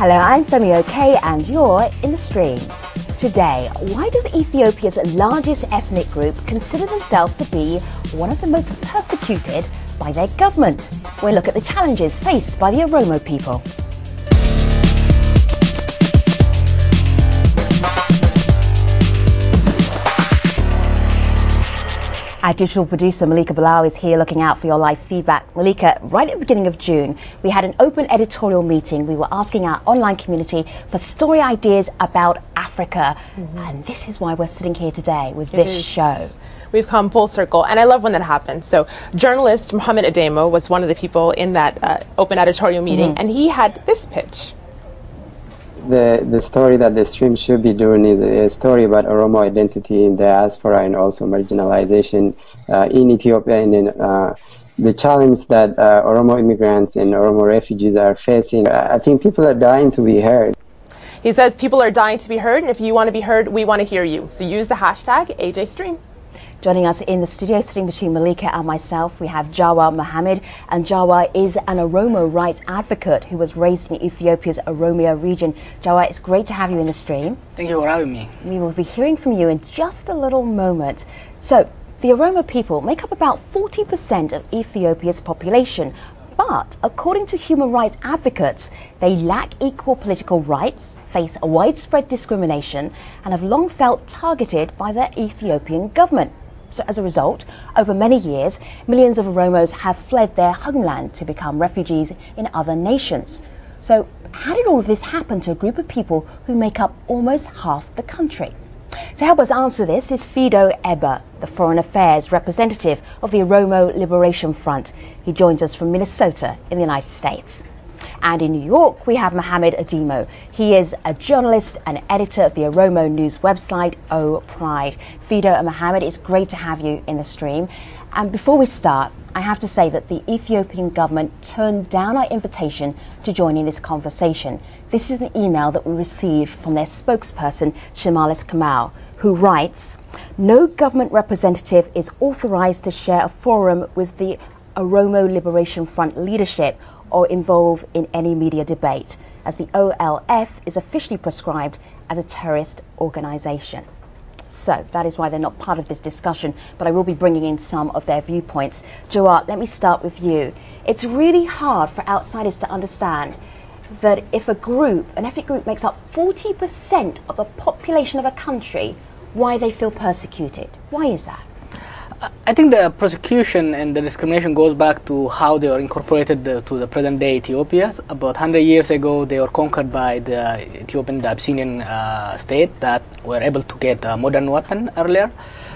Hello, I'm Femi OK and you're in the stream. Today, why does Ethiopia's largest ethnic group consider themselves to be one of the most persecuted by their government? We'll look at the challenges faced by the Oromo people. Our digital producer Malika Bilal is here looking out for your live feedback. Malika, right at the beginning of June, we had an open editorial meeting. We were asking our online community for story ideas about Africa. And this is why we're sitting here today with this show. We've come full circle, and I love when that happens. So journalist Mohammed Ademo was one of the people in that open editorial meeting, and he had this pitch. The story that the stream should be doing is a story about Oromo identity in diaspora and also marginalization in Ethiopia, and then the challenge that Oromo immigrants and Oromo refugees are facing. I think people are dying to be heard. He says people are dying to be heard, and if you want to be heard, we want to hear you. So use the hashtag AJStream. Joining us in the studio, sitting between Malika and myself, we have Jawa Mohammed. And Jawa is an Oromo rights advocate who was raised in Ethiopia's Oromia region. Jawa, it's great to have you in the stream. Thank you for having me. We will be hearing from you in just a little moment. So, the Oromo people make up about 40% of Ethiopia's population. But according to human rights advocates, they lack equal political rights, face widespread discrimination, and have long felt targeted by the Ethiopian government. So as a result, over many years, millions of Oromos have fled their homeland to become refugees in other nations. So how did all of this happen to a group of people who make up almost half the country? To help us answer this is Fido Eba, the Foreign Affairs representative of the Oromo Liberation Front. He joins us from Minnesota in the United States. And in New York, we have Mohammed Ademo. He is a journalist and editor of the Oromo news website, O Pride. Fido and Mohammed, it's great to have you in the stream. And before we start, I have to say that the Ethiopian government turned down our invitation to join in this conversation. This is an email that we received from their spokesperson, Shimalis Kamau, who writes, "No government representative is authorized to share a forum with the Oromo Liberation Front leadership or involved in any media debate, as the OLF is officially prescribed as a terrorist organization." So that is why they're not part of this discussion, but I will be bringing in some of their viewpoints. Jawad, let me start with you. It's really hard for outsiders to understand that if an ethnic group makes up 40% of the population of a country, why they feel persecuted. Why is that? I think the persecution and the discrimination goes back to how they were incorporated to the present-day Ethiopia. About 100 years ago, they were conquered by the Ethiopian, the Abyssinian state that were able to get a modern weapon earlier.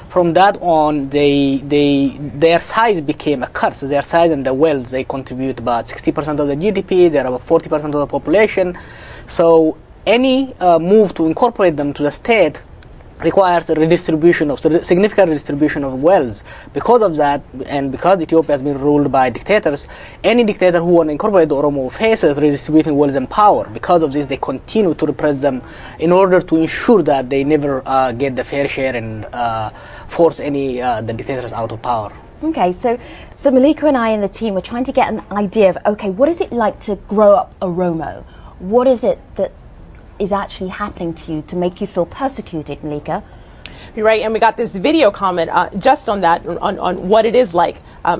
From that on, their size became a curse. Their size and the wealth, they contribute about 60% of the GDP. They're about 40% of the population. So any move to incorporate them to the state requires a redistribution of significant redistribution of wealth. Because of that, and because Ethiopia has been ruled by dictators, any dictator who wants to incorporate the Oromo faces redistributing wealth and power. Because of this, they continue to repress them in order to ensure that they never get the fair share and force the dictators out of power. Okay, so Malika and I and the team were trying to get an idea of, okay, what is it like to grow up Oromo? What is it that is actually happening to you to make you feel persecuted, Malika? You're right, and we got this video comment just on that, on what it is like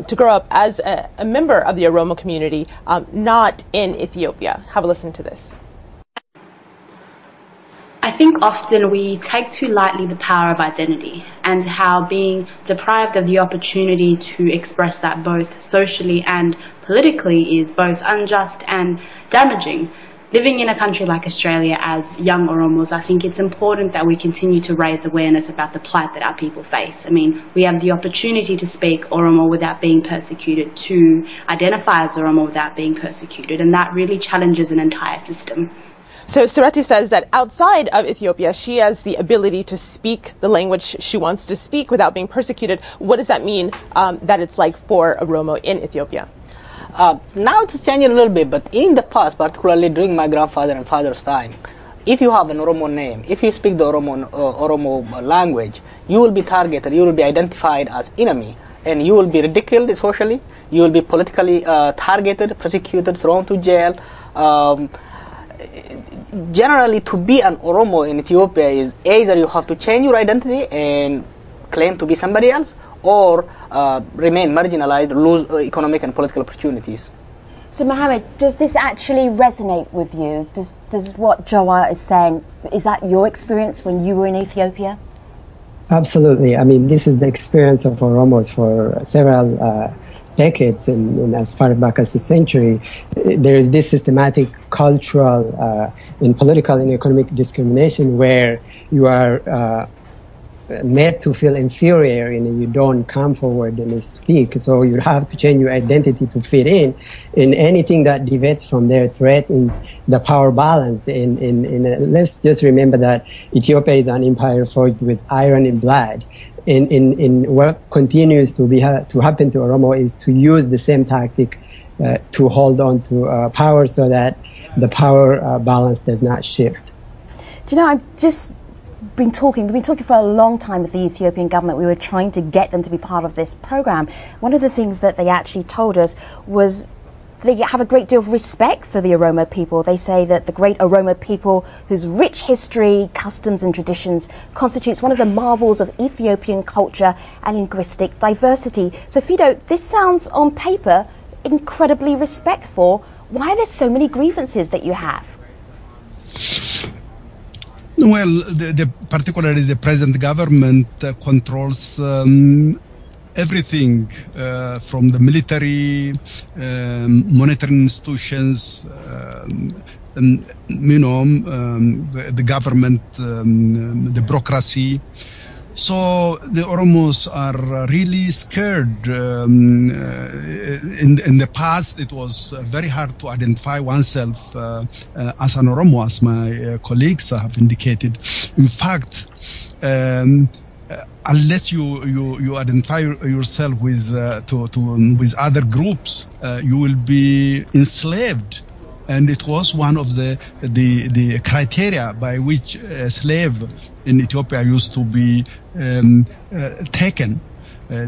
to grow up as a member of the Oromo community, not in Ethiopia. Have a listen to this. I think often we take too lightly the power of identity and how being deprived of the opportunity to express that both socially and politically is both unjust and damaging. Living in a country like Australia as young Oromos, I think it's important that we continue to raise awareness about the plight that our people face. I mean, we have the opportunity to speak Oromo without being persecuted, to identify as Oromo without being persecuted, and that really challenges an entire system. So Sereti says that outside of Ethiopia, she has the ability to speak the language she wants to speak without being persecuted. What does that mean that it's like for Oromo in Ethiopia? Now it's changing a little bit, but in the past, particularly during my grandfather and father's time, if you have an Oromo name, if you speak the Oromo language, you will be targeted, you will be identified as enemy, and you will be ridiculed socially, you will be politically targeted, prosecuted, thrown to jail. generally, to be an Oromo in Ethiopia is either you have to change your identity and claim to be somebody else, or remain marginalized, lose economic and political opportunities. So Mohammed, does this actually resonate with you? Does what Jawar is saying, is that your experience when you were in Ethiopia? Absolutely. I mean, this is the experience of Oromos for several decades, and as far back as the century. There is this systematic cultural and political and economic discrimination where you are made to feel inferior and you don't come forward and speak. So you have to change your identity to fit in. And anything that deviates from there threatens the power balance. And let's just remember that Ethiopia is an empire forged with iron and blood. In what continues to happen to Oromo is to use the same tactic to hold on to power so that the power balance does not shift. Do you know, we've been talking for a long time with the Ethiopian government. We were trying to get them to be part of this program. One of the things that they actually told us was they have a great deal of respect for the Oromo people. They say that the great Oromo people, whose rich history, customs and traditions constitutes one of the marvels of Ethiopian culture and linguistic diversity. So Fido, this sounds on paper incredibly respectful. Why are there so many grievances that you have? Well, particularly the present government controls everything from the military, monetary institutions, the government, the bureaucracy. So the Oromos are really scared. In the past, it was very hard to identify oneself as an Oromo, as my colleagues have indicated. In fact, unless you identify yourself with with other groups, you will be enslaved. And it was one of the criteria by which a slave in Ethiopia used to be taken.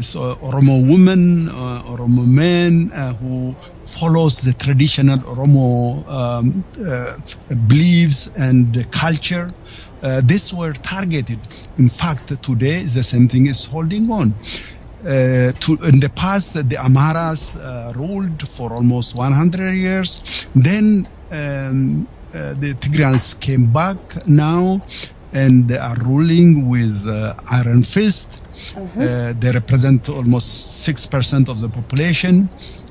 So Oromo women, Oromo men who follows the traditional Oromo beliefs and culture, these were targeted. In fact, today the same thing is holding on. In the past, the Amaras ruled for almost 100 years. Then the Tigrayans came back now, and they are ruling with iron fist. They represent almost 6% of the population.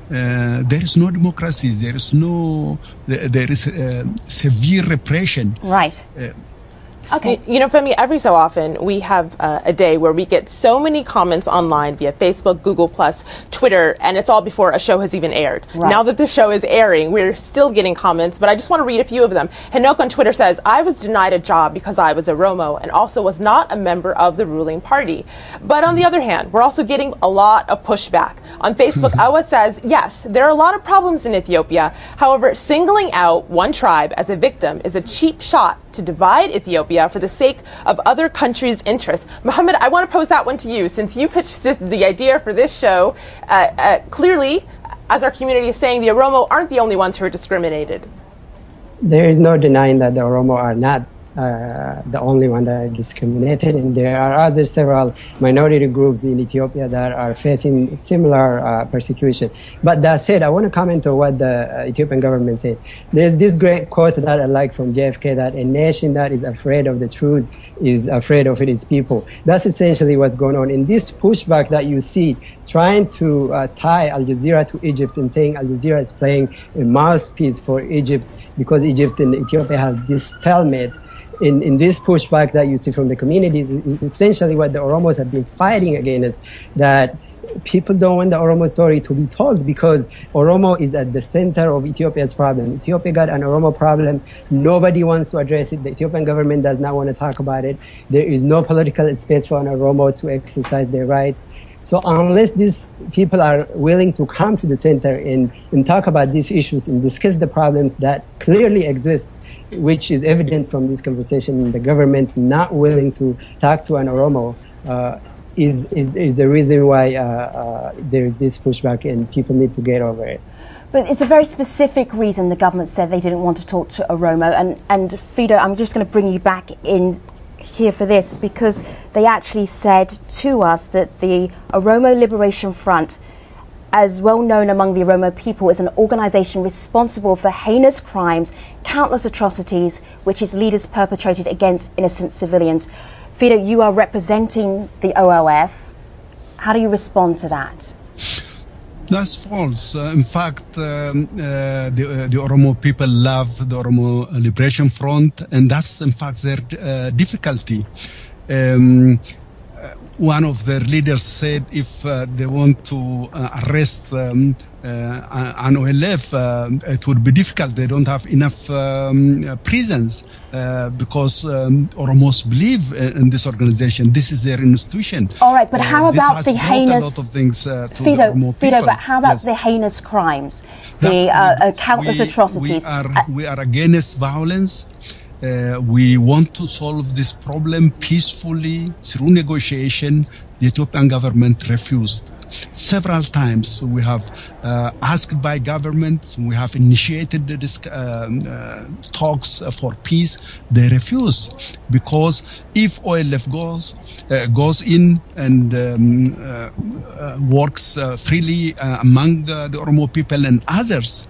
There is no democracy. There is severe repression. Right. Okay. You know, Femi, every so often we have a day where we get so many comments online via Facebook, Google+, Twitter, and it's all before a show has even aired. Right. Now that the show is airing, we're still getting comments, but I just want to read a few of them. Henok on Twitter says, I was denied a job because I was a Oromo and also was not a member of the ruling party. But on the other hand, we're also getting a lot of pushback. On Facebook, Awa says, yes, there are a lot of problems in Ethiopia. However, singling out one tribe as a victim is a cheap shot to divide Ethiopia for the sake of other countries' interests. Mohammed, I want to pose that one to you. Since you pitched the idea for this show, clearly, as our community is saying, the Oromo aren't the only ones who are discriminated. There is no denying that the Oromo are not the only one that are discriminated, and there are several minority groups in Ethiopia that are facing similar persecution. But that said, I want to comment on what the Ethiopian government said. There's this great quote that I like from JFK, that a nation that is afraid of the truth is afraid of its people. That's essentially what's going on. In this pushback that you see, trying to tie Al Jazeera to Egypt and saying Al Jazeera is playing a mouthpiece for Egypt because Egypt and Ethiopia has this stalemate. In this pushback that you see from the communities, essentially what the Oromos have been fighting against, that people don't want the Oromo story to be told because Oromo is at the center of Ethiopia's problem. Ethiopia got an Oromo problem. Nobody wants to address it. The Ethiopian government does not want to talk about it. There is no political space for an Oromo to exercise their rights. So unless these people are willing to come to the center and talk about these issues and discuss the problems that clearly exist, which is evident from this conversation, the government not willing to talk to an Oromo is the reason why there is this pushback and people need to get over it. But it's a very specific reason the government said they didn't want to talk to Oromo. And Fido, I'm just going to bring you back in here for this, because they actually said to us that the Oromo Liberation Front, as well known among the Oromo people, is an organization responsible for heinous crimes, countless atrocities, which its leaders perpetrated against innocent civilians. Fido, you are representing the OLF. How do you respond to that? That's false. In fact, the Oromo people love the Oromo Liberation Front, and that's in fact their difficulty. One of their leaders said if they want to arrest an OLF, it would be difficult. They don't have enough prisons because Oromos believe in this organization. This is their institution. All right, but how about the heinous? A lot of things to Fido, the Oromo people. Fido, but how about the heinous crimes, the countless atrocities? We are against violence. We want to solve this problem peacefully through negotiation. The Ethiopian government refused. Several times we have asked by governments, we have initiated talks for peace. They refuse, because if OLF goes in and works freely among the Oromo people and others,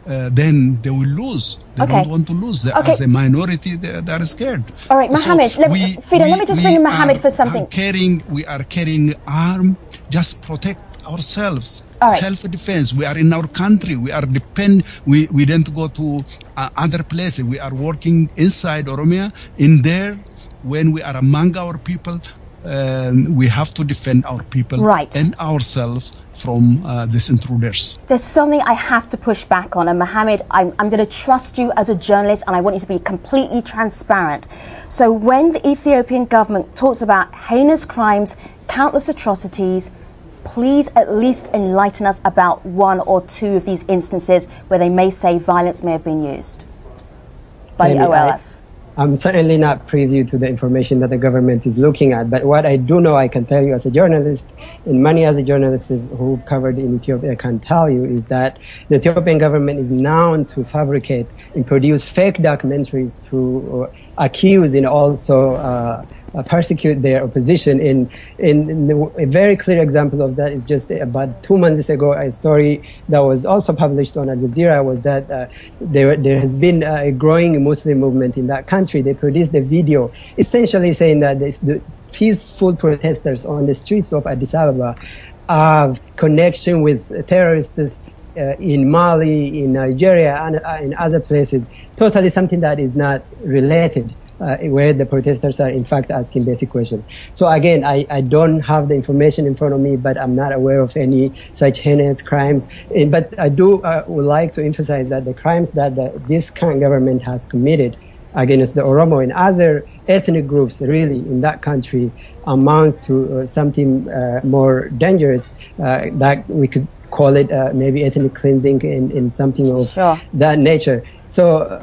then they will lose. They don't want to lose. As a minority, they are scared. All right, Mohammed, so let me just bring in Mohammed for something. We are carrying arms, just protect ourselves. Right. Self-defense. We are in our country. We are we don't go to other places. We are working inside Oromia. In there, when we are among our people, we have to defend our people and ourselves from these intruders. There's something I have to push back on, and Mohammed, I'm going to trust you as a journalist, and I want you to be completely transparent. So when the Ethiopian government talks about heinous crimes, countless atrocities, please at least enlighten us about one or two of these instances where they may say violence may have been used by the OLF. I'm certainly not privy to the information that the government is looking at, but what I do know, I can tell you as a journalist, and many other journalists who've covered in Ethiopia can tell you, is that the Ethiopian government is known to fabricate and produce fake documentaries to accuse and also persecute their opposition. A very clear example of that is just about 2 months ago, a story that was also published on Al Jazeera was that there has been a growing Muslim movement in that country. They produced a video essentially saying that the peaceful protesters on the streets of Addis Ababa have connection with terrorists in Mali, in Nigeria, and in other places. Totally something that is not related. Where the protesters are in fact asking basic questions. So again, I don't have the information in front of me, but I'm not aware of any such heinous crimes. But I do would like to emphasize that the crimes that this current government has committed against the Oromo and other ethnic groups really in that country amounts to something more dangerous that we could call it maybe ethnic cleansing in something of that nature. So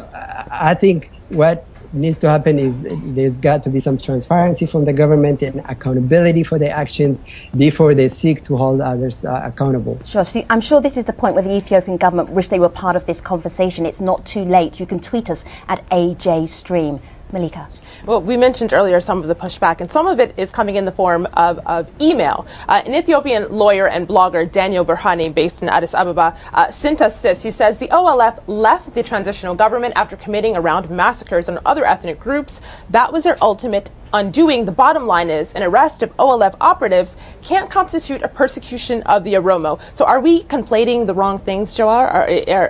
I think what needs to happen is there's got to be some transparency from the government and accountability for their actions before they seek to hold others accountable. Sure. See, I'm sure this is the point where the Ethiopian government wish they were part of this conversation. It's not too late. You can tweet us at AJStream. Malika. Well, we mentioned earlier some of the pushback, and some of it is coming in the form of email. An Ethiopian lawyer and blogger, Daniel Berhane, based in Addis Ababa, sent us this. He says the OLF left the transitional government after committing around massacres on other ethnic groups. That was their ultimate undoing. The bottom line is an arrest of OLF operatives can't constitute a persecution of the Oromo. So are we conflating the wrong things, Jawar?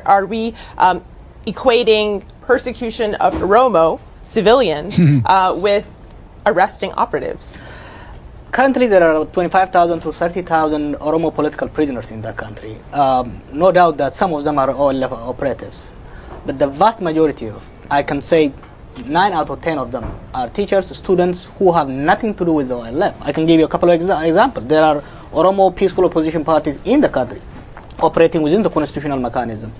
Are we equating persecution of Oromo civilians with arresting operatives? Currently, there are 25,000 to 30,000 Oromo political prisoners in that country. No doubt that some of them are OLF operatives. But the vast majority of, I can say 9 out of 10 of them, are teachers, students who have nothing to do with the OLF. I can give you a couple of examples. There are Oromo peaceful opposition parties in the country operating within the constitutional mechanism.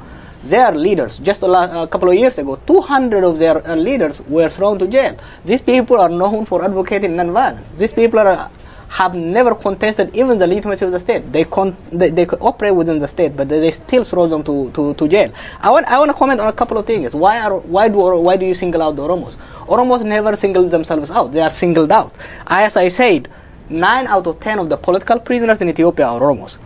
Their leaders, just a couple of years ago, 200 of their leaders were thrown to jail. These people are known for advocating non-violence. These people are have never contested even the legitimacy of the state. They operate within the state, but they still throw them to jail. I want to comment on a couple of things. Why do you single out the Oromos? Oromos never single themselves out. They are singled out. As I said, 9 out of 10 of the political prisoners in Ethiopia are Oromos.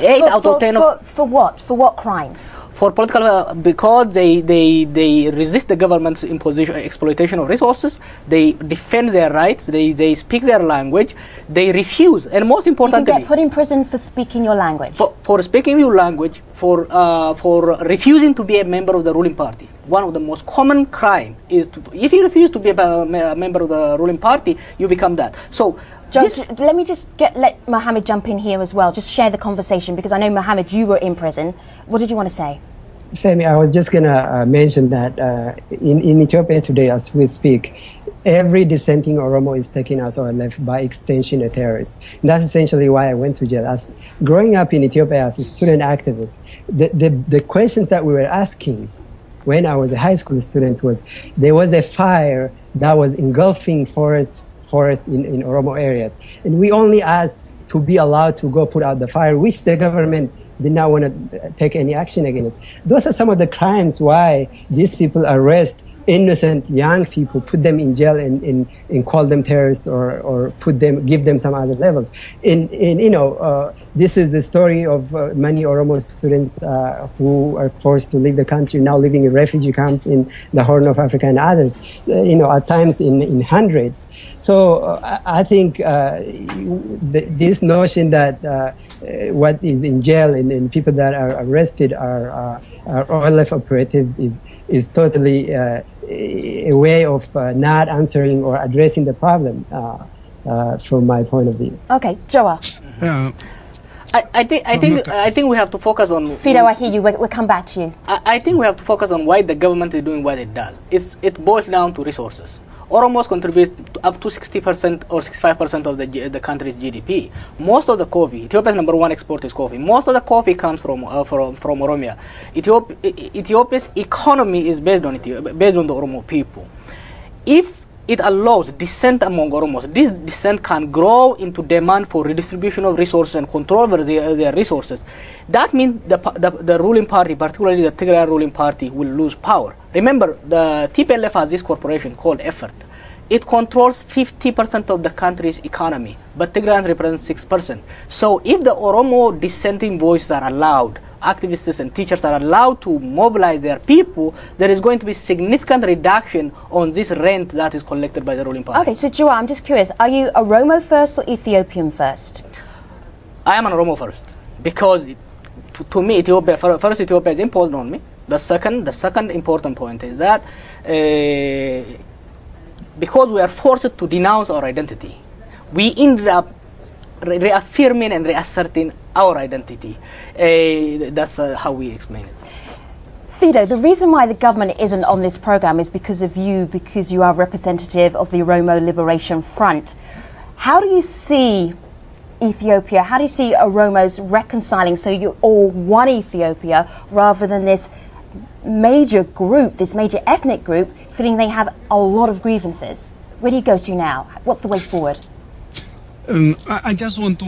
8 out of 10 for what? For what crimes? For political, because they resist the government's exploitation of resources. They defend their rights. They speak their language. They refuse, and most importantly, you can get put in prison for speaking your language. For speaking your language, for refusing to be a member of the ruling party. One of the most common crime is if you refuse to be a member of the ruling party, you become that. So. Let me just let Mohammed jump in here as well. Just share the conversation, because I know, Mohammed, you were in prison. What did you want to say? Femi, I was just going to mention that in Ethiopia today, as we speak, every dissenting Oromo is taken as or left, by extension, a terrorist. And that's essentially why I went to jail. As growing up in Ethiopia as a student activist, the questions that we were asking when I was a high school student was, there was a fire that was engulfing forest in Oromo areas. And we only asked to be allowed to go put out the fire, which the government did not want to take any action against. Those are some of the crimes why these people arrest innocent young people, put them in jail and call them terrorists or give them some other levels. This is the story of many Oromo students who are forced to leave the country, now living in refugee camps in the Horn of Africa and others, at times in hundreds. So I think this notion that what is in jail and people that are arrested are OLF operatives is totally a way of not answering or addressing the problem from my point of view. Okay, Joa. I think we have to focus on. Fido, I hear you. We'll come back to you. I think we have to focus on why the government is doing what it does. It boils down to resources. Oromos contribute up to 60% or 65% of the country's GDP. Most of the coffee, Ethiopia's #1 export is coffee. Most of the coffee comes from Oromia. Ethiopia's economy is based on the Oromo people. If it allows dissent among Oromos, this dissent can grow into demand for redistribution of resources and control over their resources. That means the ruling party, particularly the Tigrayan ruling party, will lose power. Remember, the TPLF has this corporation called Effort. It controls 50% of the country's economy, but Tigrayans represent 6%. So if the Oromo dissenting voices are allowed, activists and teachers are allowed to mobilize their people, there is going to be significant reduction on this rent that is collected by the ruling party. Okay, so Joa, I'm just curious, are you Oromo first or Ethiopian first? I am an Oromo first, because to me, Ethiopia is imposed on me. The second important point is that because we are forced to denounce our identity, we ended up reaffirming and reasserting our identity. That's how we explain it. Fido, the reason why the government isn't on this program is because of you, because you are representative of the Oromo Liberation Front. How do you see Ethiopia, how do you see Oromos reconciling so you're all one Ethiopia rather than this major group, this major ethnic group, feeling they have a lot of grievances? Where do you go to now? What's the way forward? I just want to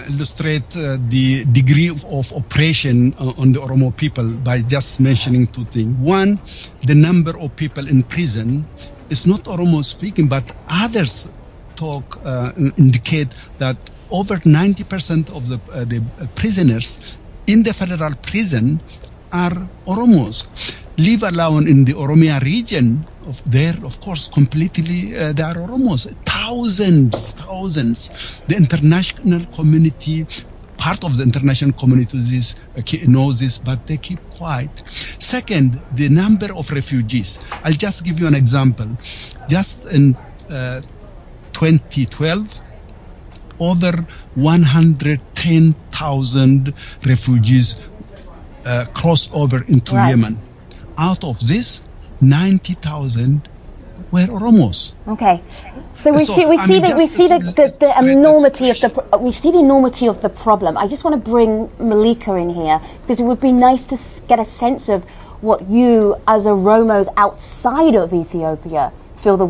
illustrate the degree of oppression on the Oromo people by just mentioning two things. One, the number of people in prison is not Oromo speaking, but others indicate that over 90% of the prisoners in the federal prison are Oromos. Leave alone in the Oromia region, of course, completely they are Oromos. Thousands. The international community, part of the international community knows this, but they keep quiet. Second, the number of refugees. I'll just give you an example. Just in 2012, over 110,000 refugees crossed over into Yemen. Out of this, 90,000 were Oromos. Okay, so we see the enormity of the problem. I just want to bring Malika in here because it would be nice to get a sense of what you, as Oromos outside of Ethiopia, feel the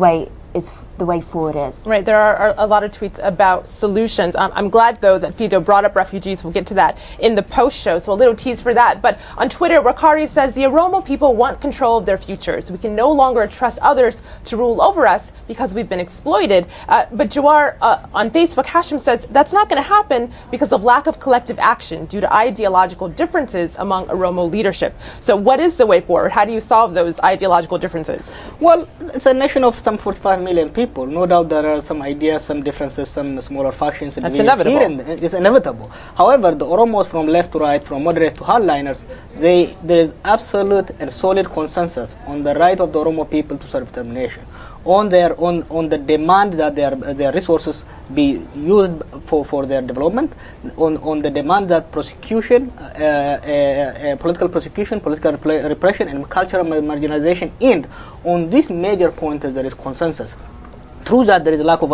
the way forward is. Right, there are a lot of tweets about solutions. I'm glad, though, that Fido brought up refugees. We'll get to that in the post-show, so a little tease for that. But on Twitter, Wakari says the Oromo people want control of their futures. We can no longer trust others to rule over us because we've been exploited. But Jawar, on Facebook, Hashim says that's not going to happen because of lack of collective action due to ideological differences among Oromo leadership. So what is the way forward? How do you solve those ideological differences? Well, it's a nation of some 45 million people. No doubt there are some ideas, some differences, some smaller factions. That's inevitable. Here, and it's inevitable. However, the Oromos from left to right, from moderate to hardliners, there is absolute and solid consensus on the right of the Oromo people to self-determination, on the demand that their resources be used for their development, on the demand that political prosecution, political repression, and cultural marginalization end. On these major points, there is consensus. True that there is a lack of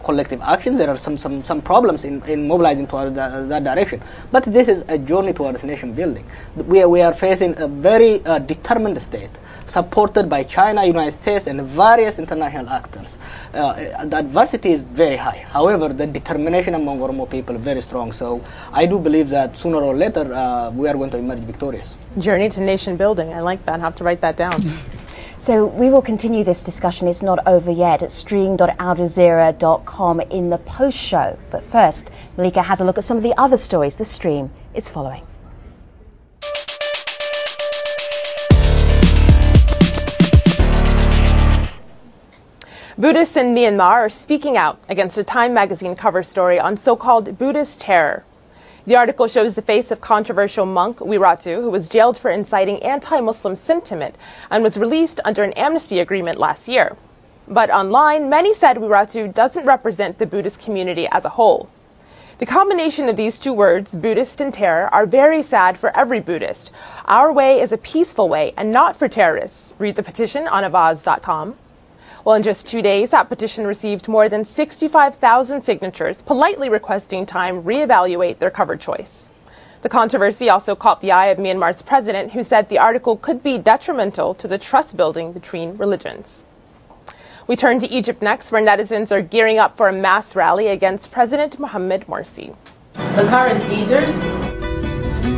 collective actions. There are some problems in mobilizing toward that direction. But this is a journey towards nation building. We are facing a very determined state, supported by China, United States, and various international actors. The adversity is very high. However, the determination among Oromo people is very strong. So I do believe that sooner or later we are going to emerge victorious. Journey to nation building. I like that. I have to write that down. So we will continue this discussion. It's not over yet at stream.aljazeera.com in the post-show. But first, Malika has a look at some of the other stories the stream is following. Buddhists in Myanmar are speaking out against a Time magazine cover story on so-called Buddhist terror. The article shows the face of controversial monk Wiratu, who was jailed for inciting anti-Muslim sentiment and was released under an amnesty agreement last year. But online, many said Wiratu doesn't represent the Buddhist community as a whole. The combination of these two words, Buddhist and terror, are very sad for every Buddhist. Our way is a peaceful way and not for terrorists, reads a petition on avaz.com. Well, in just 2 days, that petition received more than 65,000 signatures, politely requesting Time reevaluate their cover choice. The controversy also caught the eye of Myanmar's president, who said the article could be detrimental to the trust building between religions. We turn to Egypt next, where netizens are gearing up for a mass rally against President Mohamed Morsi. The current leaders,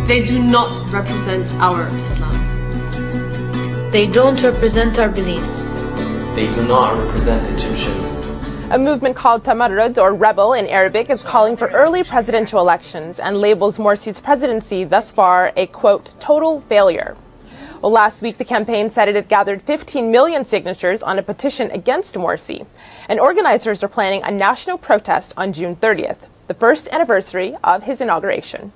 they do not represent our Islam. They don't represent our beliefs. They do not represent Egyptians. A movement called Tamarrud, or Rebel in Arabic, is calling for early presidential elections and labels Morsi's presidency thus far a, quote, total failure. Well, last week the campaign said it had gathered 15 million signatures on a petition against Morsi, and organizers are planning a national protest on June 30th, the first anniversary of his inauguration.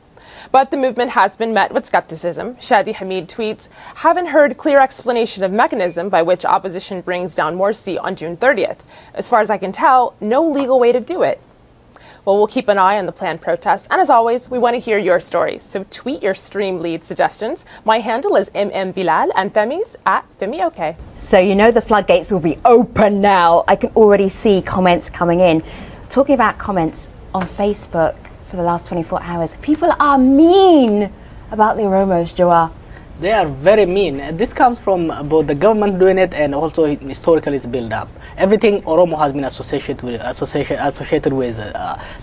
But the movement has been met with skepticism. Shadi Hamid tweets, haven't heard clear explanation of mechanism by which opposition brings down Morsi on June 30th. As far as I can tell, no legal way to do it. Well, we'll keep an eye on the planned protests. And as always, we want to hear your stories. So tweet your stream lead suggestions. My handle is mmbilal and Femi's at FemiOK. So you know the floodgates will be open now. I can already see comments coming in. Talking about comments on Facebook, for the last 24 hours. People are mean about the Oromos, Jawar. They are very mean. This comes from both the government doing it and also historically it's built up. Everything Oromo has been associated with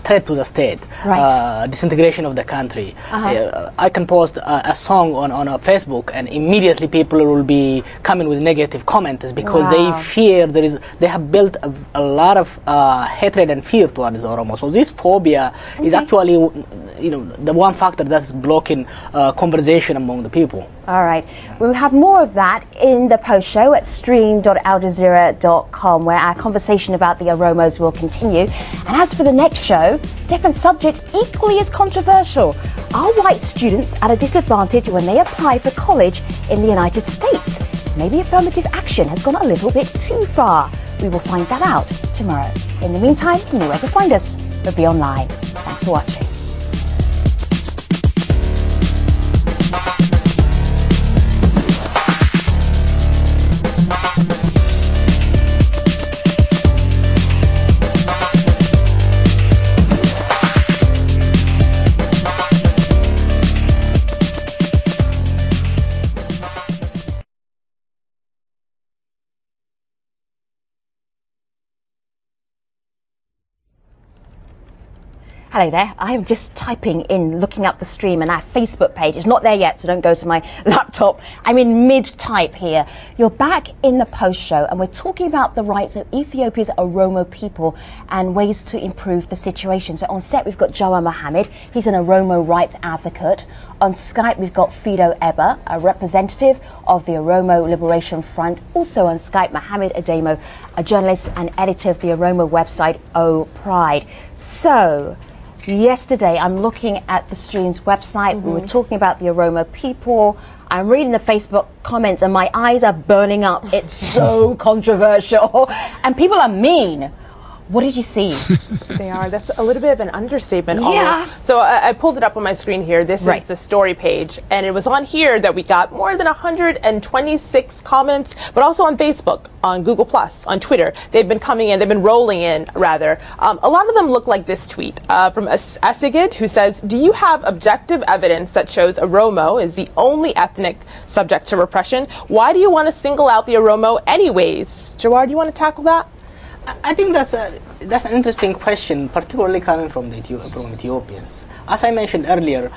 threat to the state, right. Disintegration of the country. I can post a song on Facebook and immediately people will be coming with negative comments because they fear they have built a lot of hatred and fear towards Oromo. So this phobia is actually the one factor that's blocking conversation among the people. All right. We'll have more of that in the post show at stream.aljazeera.com, where our conversation about the Oromos will continue. And as for the next show, different subject, equally as controversial. Are white students at a disadvantage when they apply for college in the United States? Maybe affirmative action has gone a little bit too far. We will find that out tomorrow. In the meantime, you know where to find us. We'll be online. Thanks for watching. Hello there. I am just typing in, looking up the stream, and our Facebook page is not there yet, so don't go to my laptop. I'm in mid-type here. You're back in the post show, and we're talking about the rights of Ethiopia's Oromo people and ways to improve the situation. So on set, we've got Jawar Mohammed. He's an Oromo rights advocate. On Skype, we've got Fido Eba, a representative of the Oromo Liberation Front. Also on Skype, Mohammed Ademo, a journalist and editor of the Oromo website, O Pride. So, yesterday, I'm looking at the stream's website. We were talking about the Oromo people. I'm reading the Facebook comments and my eyes are burning up. It's so controversial. And people are mean. What did you see? They are. That's a little bit of an understatement. Yeah. Almost. So I pulled it up on my screen here. This is the story page. And it was on here that we got more than 126 comments, but also on Facebook, on Google+, on Twitter. They've been coming in. They've been rolling in, rather. A lot of them look like this tweet from Asigid, who says, do you have objective evidence that shows Oromo is the only ethnic subject to repression? Why do you want to single out the Oromo anyways? Jawar, do you want to tackle that? I think that's an interesting question, particularly coming from Ethiopians. As I mentioned earlier,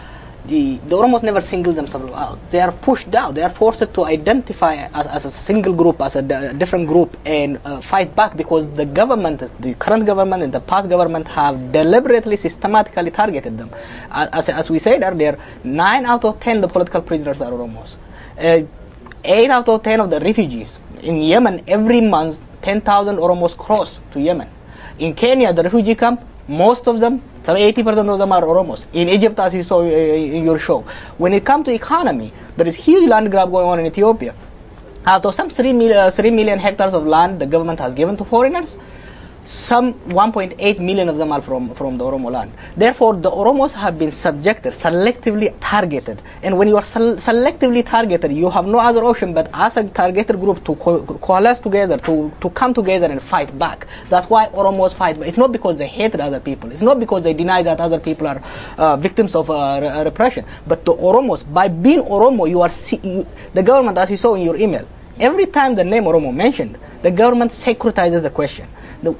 the Oromos never single themselves out. They are pushed out. They are forced to identify as a single group, as a different group, and fight back because the government, the current government and the past government have deliberately, systematically targeted them. As we said earlier, 9 out of 10 the political prisoners are Oromos. 8 out of 10 of the refugees. In Yemen, every month, 10,000 Oromos cross to Yemen. In Kenya, the refugee camp, most of them, 80% of them are Oromos. In Egypt, as you saw in your show. When it comes to economy, there is huge land grab going on in Ethiopia. Out of some 3 million hectares of land the government has given to foreigners, some 1.8 million of them are from the Oromo land. Therefore, the Oromos have been subjected, selectively targeted. And when you are selectively targeted, you have no other option but as a targeted group to coalesce together, to come together and fight back. That's why Oromos fight back. It's not because they hate other people. It's not because they deny that other people are victims of repression. But the Oromos, by being Oromo, the government, as you saw in your email, every time the name Oromo mentioned, the government securitizes the question.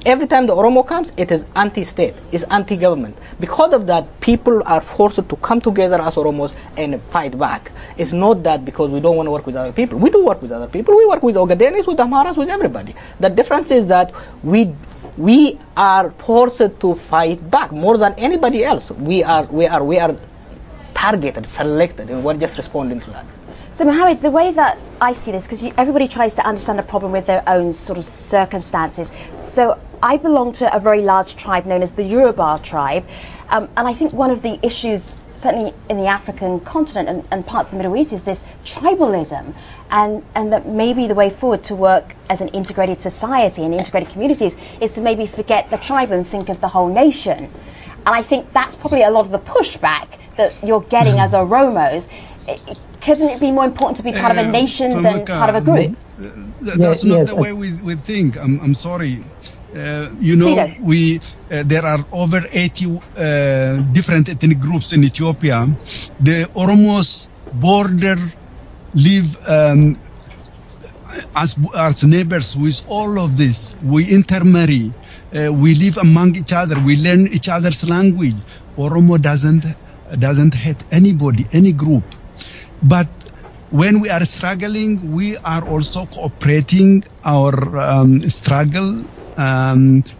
Every time the Oromo comes, it is anti-state, it's anti-government. Because of that, people are forced to come together as Oromos and fight back. It's not that because we don't want to work with other people. We do work with other people. We work with Ogadenis, with Amharas, with everybody. The difference is that we are forced to fight back more than anybody else. We are targeted, selected, and we're just responding to that. So Mohammed, the way that I see this, because everybody tries to understand a problem with their own sort of circumstances. So I belong to a very large tribe known as the Yoruba tribe. And I think one of the issues, certainly in the African continent and parts of the Middle East, is this tribalism. And that maybe the way forward to work as an integrated society and integrated communities is to maybe forget the tribe and think of the whole nation. And I think that's probably a lot of the pushback that you're getting as Oromos. Couldn't it be more important to be part of a nation than part of a group? That's not the way we think. I'm sorry. You know, there are over 80 different ethnic groups in Ethiopia. The Oromos live as neighbors with all of this. We intermarry. We live among each other. We learn each other's language. Oromo doesn't hate anybody, any group. But when we are struggling, we are also cooperating our struggle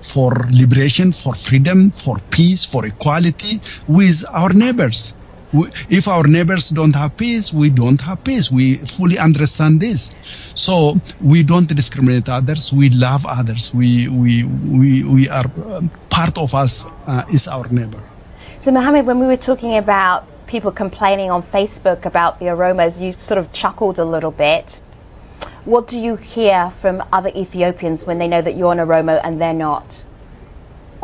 for liberation, for freedom, for peace, for equality with our neighbors. If our neighbors don't have peace, we don't have peace. We fully understand this. So we don't discriminate others. We love others. We are part of us is our neighbor. So Mohammed, when we were talking about people complaining on Facebook about the Oromos, you sort of chuckled a little bit. What do you hear from other Ethiopians when they know that you're an Oromo and they're not?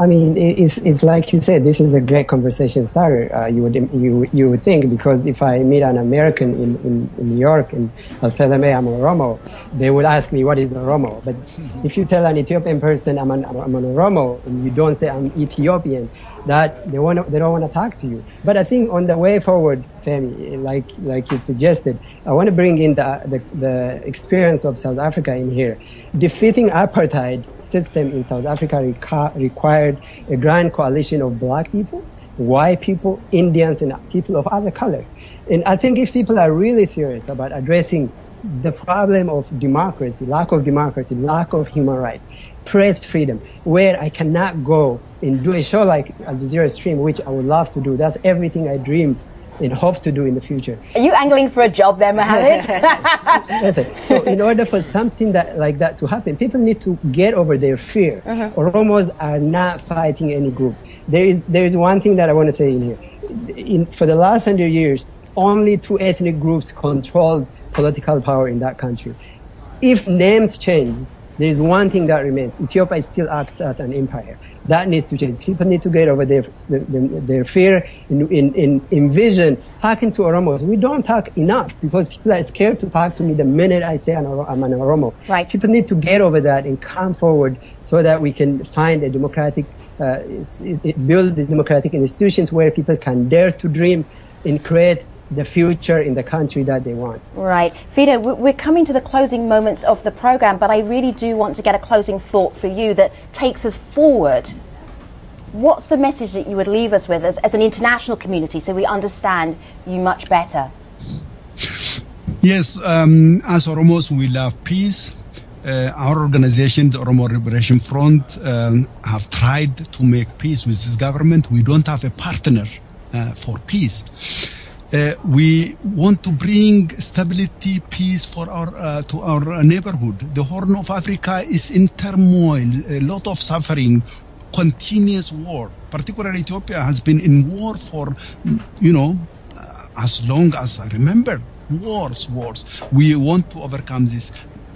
I mean, it's like you said, this is a great conversation starter. You would think, because if I meet an American in New York and I'll tell them, hey, I'm an Oromo, they will ask me what is Oromo. But if you tell an Ethiopian person I'm an Oromo and you don't say I'm Ethiopian, that they don't want to talk to you. But I think on the way forward, Femi, like you suggested, I want to bring in the experience of South Africa in here. Defeating apartheid system in South Africa required a grand coalition of black people white people, Indians, and people of other color. And I think if people are really serious about addressing the problem of democracy, lack of human rights, press freedom, where I cannot go and do a show like Al Jazeera Stream, which I would love to do. That's everything I dream and hope to do in the future. Are you angling for a job there, Mohammed? So in order for something like that to happen, people need to get over their fear. Oromos are not fighting any group. There is one thing that I want to say in here. For the last 100 years, only 2 ethnic groups controlled political power in that country. If names change, there is one thing that remains. Ethiopia still acts as an empire. That needs to change. People need to get over their fear and envision talking to Oromos. We don't talk enough because people are scared to talk to me the minute I say I'm an Oromo. Right. People need to get over that and come forward so that we can find a democratic, build the democratic institutions where people can dare to dream and create the future in the country that they want. Right. Fido, we're coming to the closing moments of the program, but I really do want to get a closing thought for you that takes us forward. What's the message that you would leave us with as an international community so we understand you much better? Yes, as Oromos, we love peace. Our organization, the Oromo Liberation Front, have tried to make peace with this government. We don't have a partner for peace. We want to bring stability, peace for to our neighborhood. The Horn of Africa is in turmoil, a lot of suffering, continuous war. Particularly Ethiopia has been in war for, as long as I remember. Wars. We want to overcome this,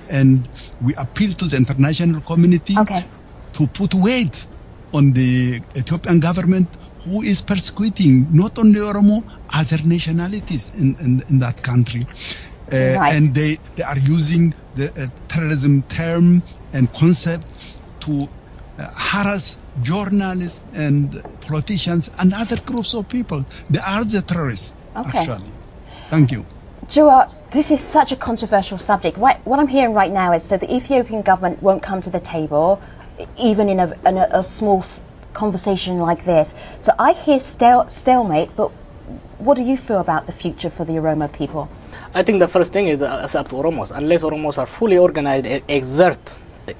and we appeal to the international community to put weight on the Ethiopian government, who is persecuting not only Oromo, other nationalities in that country. And they are using the terrorism term and concept to harass journalists and politicians and other groups of people. They are the terrorists, actually. Thank you. Jua, this is such a controversial subject. What I'm hearing right now is that the Ethiopian government won't come to the table, even in a small conversation like this. So I hear stalemate, but what do you feel about the future for the Oromo people? I think the first thing is it's up to Oromos. Unless Oromos are fully organized, exert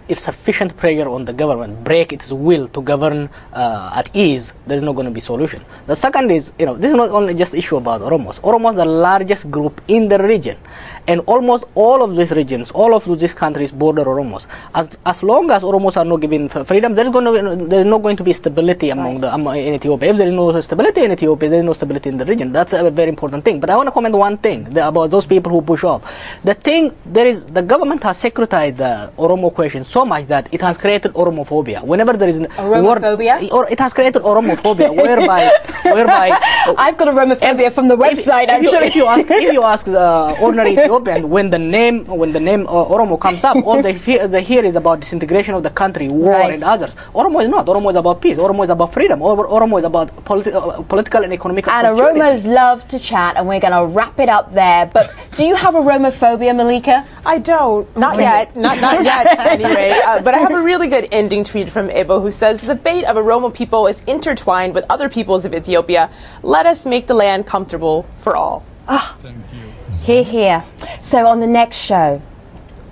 if sufficient pressure on the government, break its will to govern at ease, there's not going to be solution. The second is, this is not only just issue about Oromos. Oromos are the largest group in the region, and almost all of these regions, all of these countries border Oromos. As long as Oromos are not given freedom, there's not going to be stability among in Ethiopia. If there is no stability in Ethiopia, there is no stability in the region. That's a very important thing. But I want to comment one thing about those people who push off. The government has securitized the Oromo question so much that it has created Oromophobia. Whenever there is Oromophobia, or it has created Oromophobia, whereby I've got Oromophobia from the website. If you ask the ordinary Ethiopian, when the name Oromo comes up, all they hear is about disintegration of the country, war, and others. Oromo is not. Oromo is about peace. Oromo is about freedom. Oromo is about political and economic. And Oromos love to chat, and we're going to wrap it up there. But do you have Oromophobia, Malika? I don't. Not yet. Not yet. Anyway, but I have a really good ending tweet from Ibo, who says, "The fate of Oromo people is intertwined with other peoples of Ethiopia. Let us make the land comfortable for all." Thank you. Hear, hear. So on the next show,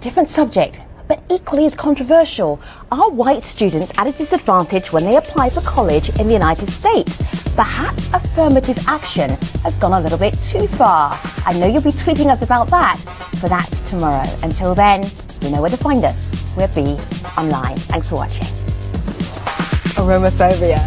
different subject, but equally as controversial. Are white students at a disadvantage when they apply for college in the United States? Perhaps affirmative action has gone a little bit too far. I know you'll be tweeting us about that, but that's tomorrow. Until then, you know where to find us. We're Be Online. Thanks for watching. Oromophobia.